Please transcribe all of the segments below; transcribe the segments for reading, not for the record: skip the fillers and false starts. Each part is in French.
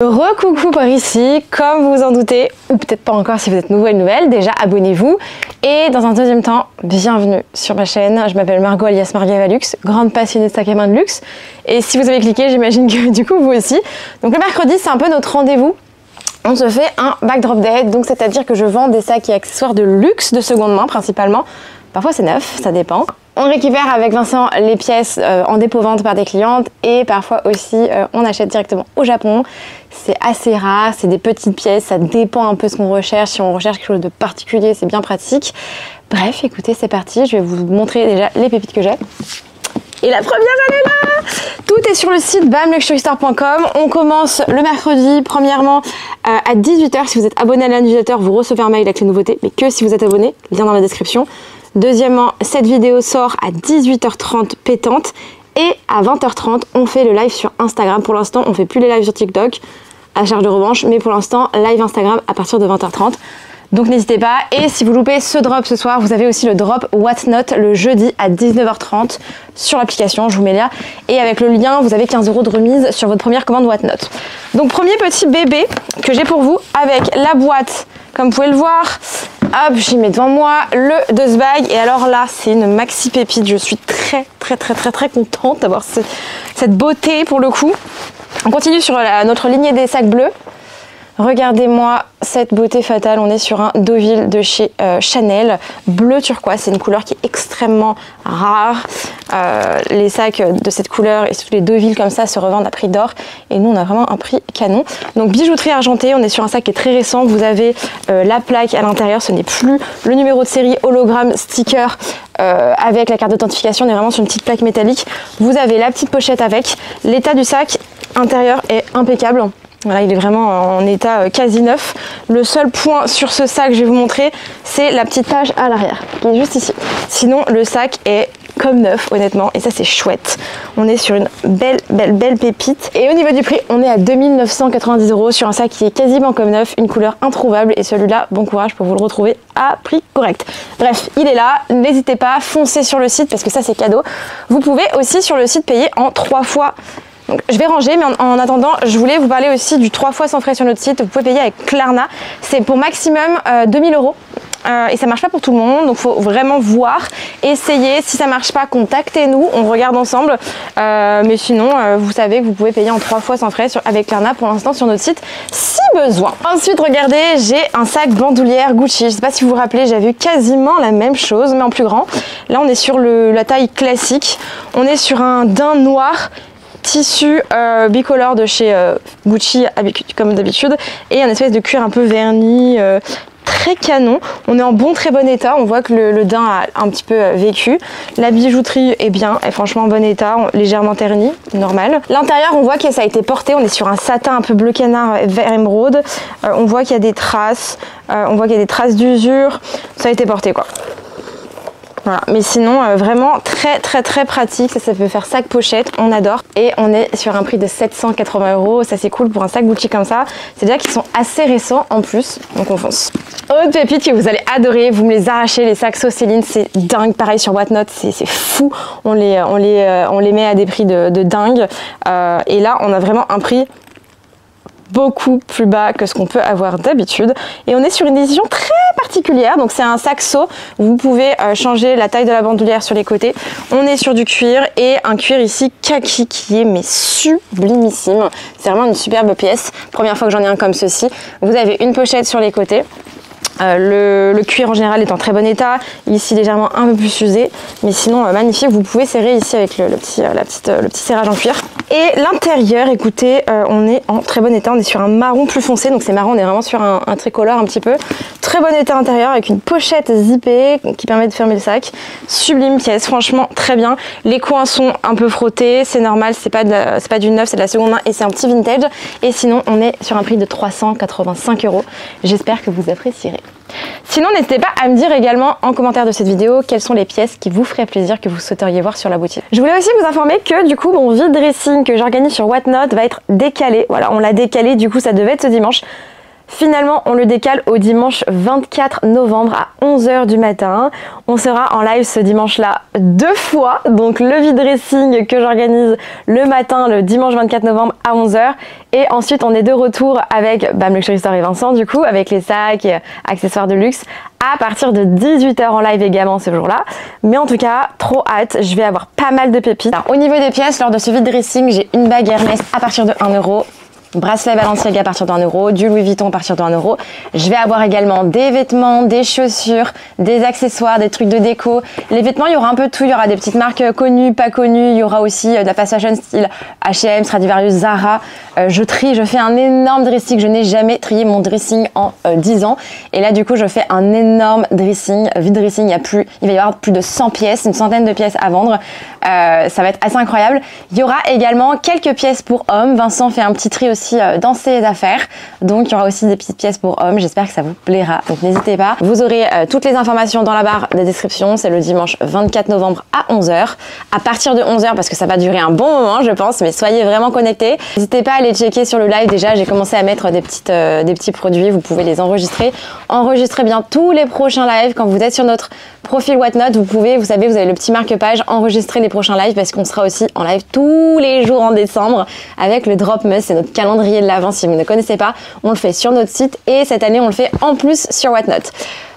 Recoucou par ici, comme vous vous en doutez, ou peut-être pas encore si vous êtes nouveau et nouvelle, déjà abonnez-vous. Et dans un deuxième temps, bienvenue sur ma chaîne. Je m'appelle Margot alias Marguerite Luxe, grande passionnée de sac à main de luxe. Et si vous avez cliqué, j'imagine que du coup vous aussi. Donc le mercredi, c'est un peu notre rendez-vous. On se fait un backdrop day, donc c'est-à-dire que je vends des sacs et accessoires de luxe de seconde main principalement. Parfois c'est neuf, ça dépend. On récupère avec Vincent les pièces en dépôt-vente par des clientes et parfois aussi on achète directement au Japon. C'est assez rare, c'est des petites pièces, ça dépend un peu de ce qu'on recherche. Si on recherche quelque chose de particulier, c'est bien pratique. Bref, écoutez, c'est parti, je vais vous montrer déjà les pépites que j'ai. Et la première, elle est là! Tout est sur le site bamluxuriestore.com. On commence le mercredi, premièrement, à 18 h. Si vous êtes abonné à la newsletter, vous recevez un mail avec les nouveautés, mais que si vous êtes abonné, lien dans la description. Deuxièmement, cette vidéo sort à 18 h 30 pétante. Et à 20 h 30, on fait le live sur Instagram. Pour l'instant, on ne fait plus les lives sur TikTok, à charge de revanche. Mais pour l'instant, live Instagram à partir de 20 h 30. Donc n'hésitez pas. Et si vous loupez ce drop ce soir, vous avez aussi le drop Whatnot le jeudi à 19 h 30 sur l'application, je vous mets là. Et avec le lien, vous avez 15 € de remise sur votre première commande Whatnot. Donc premier petit bébé que j'ai pour vous avec la boîte, comme vous pouvez le voir. Hop, j'y mets devant moi le Dust Bag. Et alors là, c'est une maxi pépite. Je suis très contente d'avoir cette beauté pour le coup. On continue sur notre lignée des sacs bleus. Regardez-moi cette beauté fatale, on est sur un Deauville de chez Chanel, bleu turquoise, c'est une couleur qui est extrêmement rare. Les sacs de cette couleur et surtout les Deauville comme ça se revendent à prix d'or et nous on a vraiment un prix canon. Donc bijouterie argentée, on est sur un sac qui est très récent, vous avez la plaque à l'intérieur, ce n'est plus le numéro de série hologramme sticker avec la carte d'authentification, on est vraiment sur une petite plaque métallique. Vous avez la petite pochette avec, l'état du sac intérieur est impeccable. Voilà, il est vraiment en état quasi neuf. Le seul point sur ce sac que je vais vous montrer, c'est la petite tache à l'arrière, qui est juste ici. Sinon, le sac est comme neuf, honnêtement, et ça c'est chouette. On est sur une belle pépite. Et au niveau du prix, on est à 2990 € sur un sac qui est quasiment comme neuf, une couleur introuvable. Et celui-là, bon courage pour vous le retrouver à prix correct. Bref, il est là. N'hésitez pas, foncez sur le site parce que ça c'est cadeau. Vous pouvez aussi sur le site payer en 3 fois. Donc, je vais ranger, mais en attendant, je voulais vous parler aussi du 3 fois sans frais sur notre site. Vous pouvez payer avec Klarna. C'est pour maximum 2000 €. Et ça marche pas pour tout le monde, donc il faut vraiment voir, essayer. Si ça marche pas, contactez-nous, on regarde ensemble. Mais sinon, vous savez que vous pouvez payer en 3 fois sans frais avec Klarna pour l'instant sur notre site, si besoin. Ensuite, regardez, j'ai un sac bandoulière Gucci. Je sais pas si vous vous rappelez, j'avais eu quasiment la même chose, mais en plus grand. Là, on est sur la taille classique. On est sur un daim noir. Tissu bicolore de chez Gucci comme d'habitude et un espèce de cuir un peu verni très canon. On est en très bon état, on voit que le daim a un petit peu vécu. La bijouterie est bien, est franchement en bon état, légèrement ternie, normal. L'intérieur, on voit que ça a été porté, on est sur un satin un peu bleu canard vert émeraude. On voit qu'il y a des traces, on voit qu'il y a des traces d'usure, ça a été porté quoi. Voilà. Mais sinon vraiment très pratique, ça peut faire sac pochette, on adore. Et on est sur un prix de 780 €, ça c'est cool pour un sac Gucci comme ça. C'est déjà qu'ils sont assez récents en plus, donc on fonce. Autre pépite que vous allez adorer, vous me les arrachez, les sacs Céline, c'est dingue, pareil sur Whatnot, c'est fou. On les met à des prix de dingue. Et là on a vraiment un prix beaucoup plus bas que ce qu'on peut avoir d'habitude et on est sur une décision très particulière. Donc c'est un saxo, vous pouvez changer la taille de la bandoulière sur les côtés. On est sur du cuir et un cuir ici kaki qui est mais sublimissime. C'est vraiment une superbe pièce, première fois que j'en ai un comme ceci. Vous avez une pochette sur les côtés. Le cuir en général est en très bon état, ici légèrement un peu plus usé, mais sinon magnifique. Vous pouvez serrer ici avec le petit serrage en cuir. Et l'intérieur, écoutez, on est en très bon état, on est sur un marron plus foncé, donc c'est marrant, on est vraiment sur un tricolore un petit peu. Très bon état intérieur avec une pochette zippée qui permet de fermer le sac. Sublime pièce, franchement très bien. Les coins sont un peu frottés, c'est normal, c'est pas du neuf, c'est de la seconde main et c'est un petit vintage. Et sinon, on est sur un prix de 385 €. J'espère que vous apprécierez. Sinon, n'hésitez pas à me dire également en commentaire de cette vidéo quelles sont les pièces qui vous feraient plaisir, que vous souhaiteriez voir sur la boutique. Je voulais aussi vous informer que du coup, mon vide dressing que j'organise sur Whatnot va être décalé. Voilà, on l'a décalé, du coup ça devait être ce dimanche. Finalement, on le décale au dimanche 24 novembre à 11 h du matin. On sera en live ce dimanche-là 2 fois. Donc le vide dressing que j'organise le matin, le dimanche 24 novembre à 11 h. Et ensuite, on est de retour avec Bam Luxury Store et Vincent, du coup, avec les sacs et accessoires de luxe à partir de 18 h en live également ce jour-là. Mais en tout cas, trop hâte, je vais avoir pas mal de pépites. Alors, au niveau des pièces, lors de ce vide dressing, j'ai une bague Hermès à partir de 1 €. Bracelet Balenciaga à partir de 1 €, du Louis Vuitton à partir de 1 €. Je vais avoir également des vêtements, des chaussures, des accessoires, des trucs de déco. Les vêtements, il y aura un peu de tout. Il y aura des petites marques connues, pas connues. Il y aura aussi de la fast fashion style H&M, Stradivarius, Zara. Je trie, je fais un énorme dressing. Je n'ai jamais trié mon dressing en 10 ans. Et là, du coup, je fais un énorme dressing, vide dressing. Il va y avoir plus de 100 pièces, une centaine de pièces à vendre. Ça va être assez incroyable. Il y aura également quelques pièces pour hommes. Vincent fait un petit tri aussi dans ses affaires, donc il y aura aussi des petites pièces pour hommes. J'espère que ça vous plaira, donc n'hésitez pas. Vous aurez toutes les informations dans la barre de description. C'est le dimanche 24 novembre à 11 h, à partir de 11 h, parce que ça va durer un bon moment je pense, mais soyez vraiment connectés. N'hésitez pas à aller checker sur le live. Déjà j'ai commencé à mettre des petits produits, vous pouvez les enregistrer. Enregistrez bien tous les prochains lives. Quand vous êtes sur notre profil Whatnot, vous savez, vous avez le petit marque-page, enregistrer les prochains lives, parce qu'on sera aussi en live tous les jours en décembre avec le Drop Must. C'est notre calendrier de l'avant. Si vous ne connaissez pas, on le fait sur notre site et cette année on le fait en plus sur Whatnot.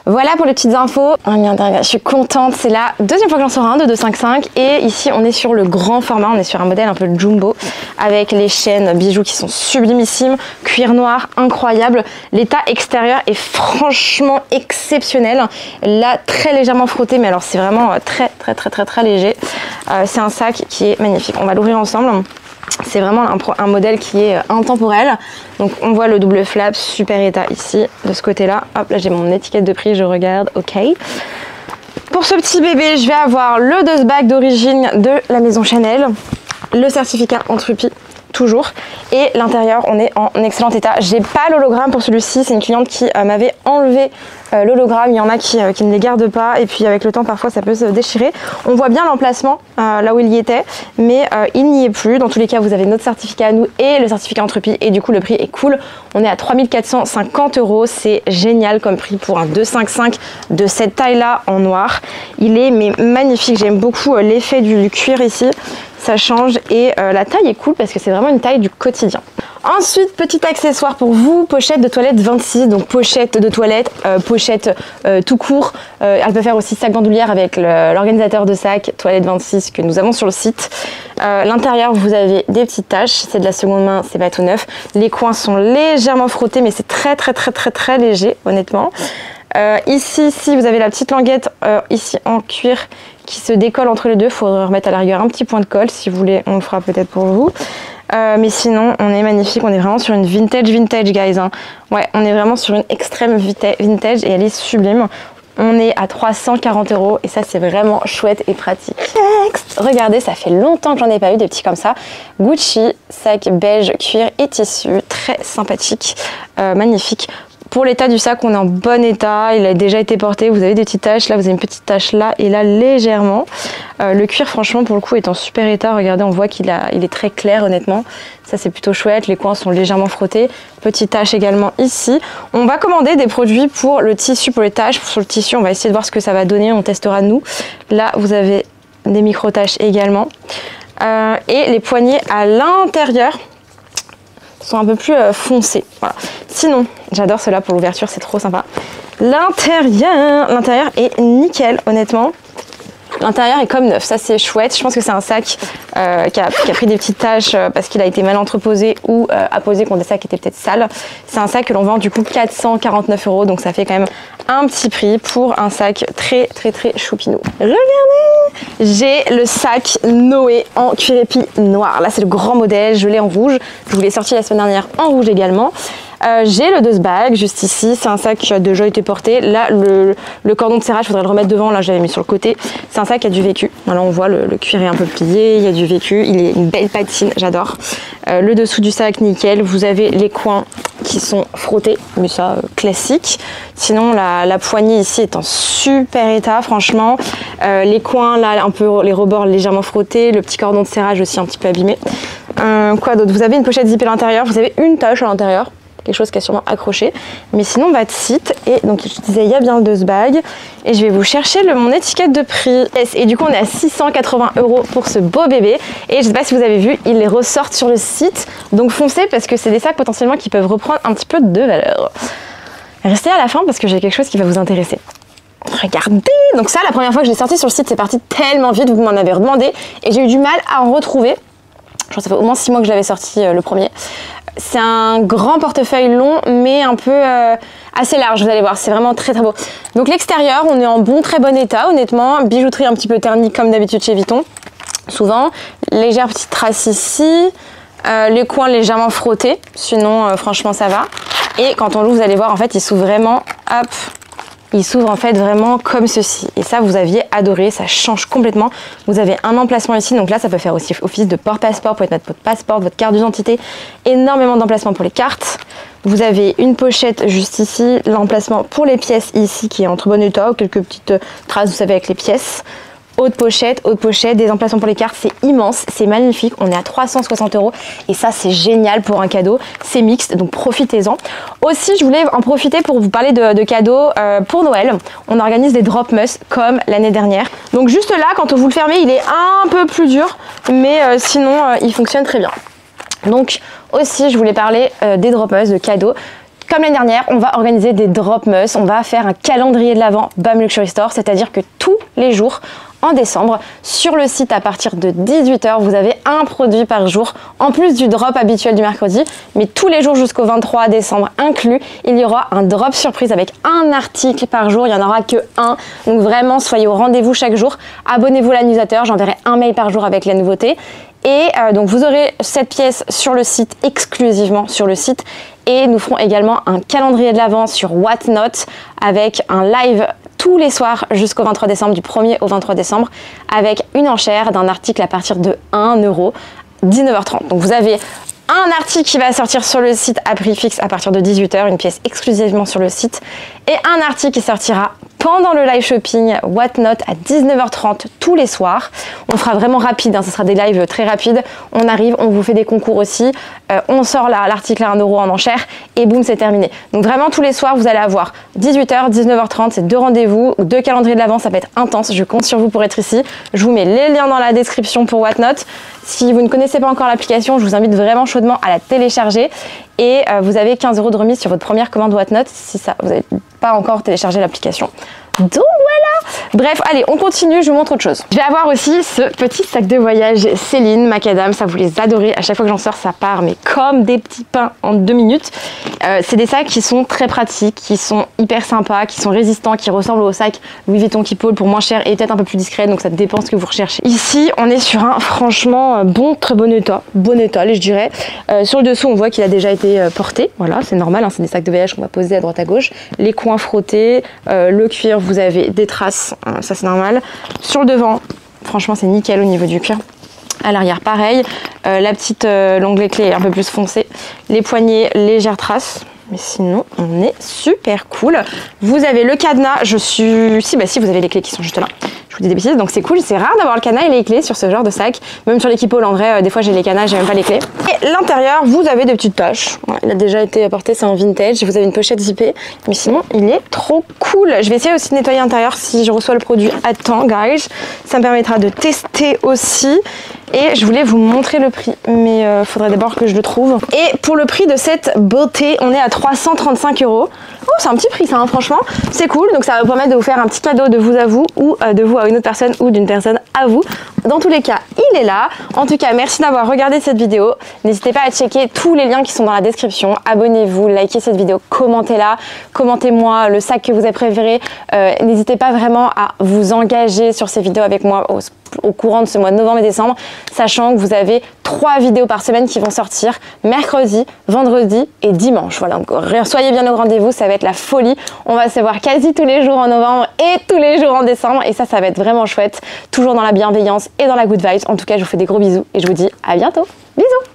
Voilà pour les petites infos. Je suis contente, c'est la deuxième fois que j'en sors un de 255 et ici on est sur le grand format, on est sur un modèle un peu jumbo avec les chaînes bijoux qui sont sublimissimes, cuir noir incroyable. L'état extérieur est franchement exceptionnel. Là très légèrement frotté, mais alors c'est vraiment très léger. C'est un sac qui est magnifique. On va l'ouvrir ensemble. C'est vraiment un modèle qui est intemporel. Donc on voit le double flap, super état ici, de ce côté-là. Hop, là j'ai mon étiquette de prix, je regarde, ok. Pour ce petit bébé, je vais avoir le dust bag d'origine de la maison Chanel, le certificat Entropy, toujours. Et l'intérieur, on est en excellent état. J'ai pas l'hologramme pour celui-ci, c'est une cliente qui m'avait enlevé l'hologramme. Il y en a qui ne les gardent pas et puis avec le temps parfois ça peut se déchirer. On voit bien l'emplacement là où il y était, mais il n'y est plus. Dans tous les cas, vous avez notre certificat à nous et le certificat Entropy et du coup le prix est cool. On est à 3 450 €. C'est génial comme prix pour un 255 de cette taille là en noir. Il est magnifique. J'aime beaucoup l'effet du cuir ici. Ça change et la taille est cool parce que c'est vraiment une taille du quotidien. Ensuite, petit accessoire pour vous, pochette de toilette 26, donc pochette de toilette, pochette tout court. Elle peut faire aussi sac bandoulière avec l'organisateur de sac toilette 26 que nous avons sur le site. L'intérieur, vous avez des petites taches, c'est de la seconde main, c'est pas tout neuf. Les coins sont légèrement frottés, mais c'est très léger, honnêtement. Ici, vous avez la petite languette ici en cuir qui se décolle entre les deux. Il faudrait remettre à la rigueur un petit point de colle. Si vous voulez, on le fera peut-être pour vous. Mais sinon, on est magnifique. On est vraiment sur une vintage, guys. Hein. Ouais, on est vraiment sur une extrême vintage et elle est sublime. On est à 340 € et ça, c'est vraiment chouette et pratique. Next. Regardez, ça fait longtemps que j'en ai pas eu des petits comme ça. Gucci, sac beige, cuir et tissu. Très sympathique, magnifique. Pour l'état du sac, on est en bon état, il a déjà été porté, vous avez des petites taches, là vous avez une petite tache là et là légèrement. Le cuir franchement pour le coup est en super état, regardez on voit qu'il est très clair honnêtement, ça c'est plutôt chouette, les coins sont légèrement frottés, petite tache également ici. On va commander des produits pour le tissu, pour les taches, sur le tissu on va essayer de voir ce que ça va donner, on testera nous. Là vous avez des micro-taches également et les poignées à l'intérieur sont un peu plus foncés. Voilà. Sinon, j'adore cela pour l'ouverture, c'est trop sympa. L'intérieur est nickel, honnêtement. L'intérieur est comme neuf, ça c'est chouette. Je pense que c'est un sac qui a pris des petites taches parce qu'il a été mal entreposé ou apposé contre des sacs qui étaient peut-être sales. C'est un sac que l'on vend du coup 449 €, donc ça fait quand même un petit prix pour un sac très choupinou. Regardez, j'ai le sac Noé en cuir épi noir. Là c'est le grand modèle, je l'ai en rouge. Je vous l'ai sorti la semaine dernière en rouge également. J'ai le dust bag juste ici, c'est un sac qui a déjà été porté. Là, le cordon de serrage, il faudrait le remettre devant, là je l'avais mis sur le côté. C'est un sac qui a du vécu. Voilà, on voit le cuir est un peu plié, il y a du vécu, il est une belle patine, j'adore. Le dessous du sac, nickel. Vous avez les coins qui sont frottés, mais ça, classique. Sinon, la poignée ici est en super état, franchement. Les coins, là, un peu les rebords légèrement frottés. Le petit cordon de serrage aussi un petit peu abîmé. Quoi d'autre? Vous avez une pochette zippée à l'intérieur, vous avez une tache à l'intérieur. quelque chose qui a sûrement accroché. Mais sinon, on va de site. Et donc, je disais, il y a bien 2 bags. Et je vais vous chercher mon étiquette de prix. Et du coup, on est à 680 € pour ce beau bébé. Et je sais pas si vous avez vu, ils les ressortent sur le site. Donc, foncez parce que c'est des sacs potentiellement qui peuvent reprendre un petit peu de valeur. Restez à la fin parce que j'ai quelque chose qui va vous intéresser. Regardez! Donc ça, la première fois que je l'ai sorti sur le site, c'est parti tellement vite, vous m'en avez redemandé. Et j'ai eu du mal à en retrouver. Je crois que ça fait au moins 6 mois que je l'avais sorti le premier. C'est un grand portefeuille long, mais un peu assez large, vous allez voir. C'est vraiment très très beau. Donc l'extérieur, on est en très bon état, honnêtement. Bijouterie un petit peu ternie comme d'habitude chez Vuitton. Souvent, légère petite trace ici. Les coins légèrement frottés. Sinon, franchement, ça va. Et quand on l'ouvre, vous allez voir, en fait, il s'ouvre vraiment, hop, il s'ouvre en fait vraiment comme ceci. Et ça, vous aviez adoré, ça change complètement. Vous avez un emplacement ici, donc là, ça peut faire aussi office de porte-passeport. Vous pouvez mettre votre passeport, votre carte d'identité. Énormément d'emplacements pour les cartes. Vous avez une pochette juste ici, l'emplacement pour les pièces ici qui est en très bon état, quelques petites traces, vous savez, avec les pièces. Autre pochette, des emplacements pour les cartes, c'est immense, c'est magnifique, on est à 360 € et ça c'est génial pour un cadeau, c'est mixte, donc profitez-en. Aussi, je voulais en profiter pour vous parler de cadeaux pour Noël. On organise des drop must comme l'année dernière. Donc juste là, quand vous le fermez, il est un peu plus dur, mais sinon il fonctionne très bien. Donc aussi, je voulais parler des drop must, de cadeaux. Comme l'année dernière, on va organiser des drop must, on va faire un calendrier de l'Avent BAM Luxury Store, c'est-à-dire que tous les jours, en décembre, sur le site à partir de 18 h, vous avez un produit par jour, en plus du drop habituel du mercredi, mais tous les jours jusqu'au 23 décembre inclus, il y aura un drop surprise avec un article par jour, il n'y en aura que un, donc vraiment soyez au rendez-vous chaque jour, abonnez-vous à la newsletter, j'enverrai un mail par jour avec la nouveauté. Et donc vous aurez cette pièce sur le site, exclusivement sur le site. Et nous ferons également un calendrier de l'Avent sur Whatnot avec un live tous les soirs jusqu'au 23 décembre, du 1er au 23 décembre, avec une enchère d'un article à partir de 1 €, 19 h 30. Donc vous avez un article qui va sortir sur le site à prix fixe à partir de 18 h, une pièce exclusivement sur le site, et un article qui sortira pendant le live shopping Whatnot à 19 h 30 tous les soirs. On fera vraiment rapide, hein, ce sera des lives très rapides. On arrive, on vous fait des concours aussi, on sort l'article à 1 € en enchère et boum, c'est terminé. Donc vraiment tous les soirs, vous allez avoir 18 h, 19 h 30, c'est 2 rendez-vous, 2 calendriers de l'Avent, ça va être intense. Je compte sur vous pour être ici. Je vous mets les liens dans la description pour Whatnot. Si vous ne connaissez pas encore l'application, je vous invite vraiment chaudement à la télécharger. Et vous avez 15 € de remise sur votre première commande Whatnot si ça, vous n'avez pas encore téléchargé l'application. Donc voilà. Bref, allez, on continue, je vous montre autre chose. Je vais avoir aussi ce petit sac de voyage Céline Macadam, ça vous les adorez. À chaque fois que j'en sors, ça part, mais comme des petits pains en 2 minutes. C'est des sacs qui sont très pratiques, qui sont hyper sympas, qui sont résistants, qui ressemblent aux sacs Louis Vuitton qui Paul pour moins cher et peut-être un peu plus discret, donc ça dépend ce que vous recherchez. Ici, on est sur un franchement très bon état, je dirais. Sur le dessous, on voit qu'il a déjà été porté. Voilà, c'est normal, hein, c'est des sacs de voyage qu'on va poser à droite à gauche. Les coins frottés, le cuir, vous avez des traces, hein, ça c'est normal. Sur le devant, franchement, c'est nickel au niveau du cuir. À l'arrière, pareil. La petite l'onglet clé est un peu plus foncé. Les poignets, légères traces. Mais sinon, on est super cool. Vous avez le cadenas. Si, vous avez les clés qui sont juste là. Je vous dis des bêtises, donc c'est cool. C'est rare d'avoir le cadenas et les clés sur ce genre de sac. Même sur l'équipe Paul, en vrai, des fois j'ai les cadenas, j'ai même pas les clés. Et l'intérieur, vous avez des petites taches. Ouais, il a déjà été apporté, c'est en vintage. Vous avez une pochette zippée. Mais sinon, il est trop cool. Je vais essayer aussi de nettoyer l'intérieur si je reçois le produit à temps, guys. Ça me permettra de tester aussi. Et je voulais vous montrer le prix, mais faudrait d'abord que je le trouve. Et pour le prix de cette beauté, on est à 335 €. Oh, c'est un petit prix ça, hein, franchement. C'est cool, donc ça va vous permettre de vous faire un petit cadeau de vous à vous, ou de vous à une autre personne, ou d'une personne à vous. Dans tous les cas, il est là. En tout cas, merci d'avoir regardé cette vidéo. N'hésitez pas à checker tous les liens qui sont dans la description. Abonnez-vous, likez cette vidéo, commentez-la. Commentez-moi le sac que vous avez préféré. N'hésitez pas vraiment à vous engager sur ces vidéos avec moi au courant de ce mois de novembre et décembre, sachant que vous avez 3 vidéos par semaine qui vont sortir mercredi, vendredi et dimanche. Voilà, donc soyez bien au rendez-vous, ça va être la folie. On va se voir quasi tous les jours en novembre et tous les jours en décembre et ça va être vraiment chouette. Toujours dans la bienveillance et dans la good vibes. En tout cas, je vous fais des gros bisous et je vous dis à bientôt. Bisous!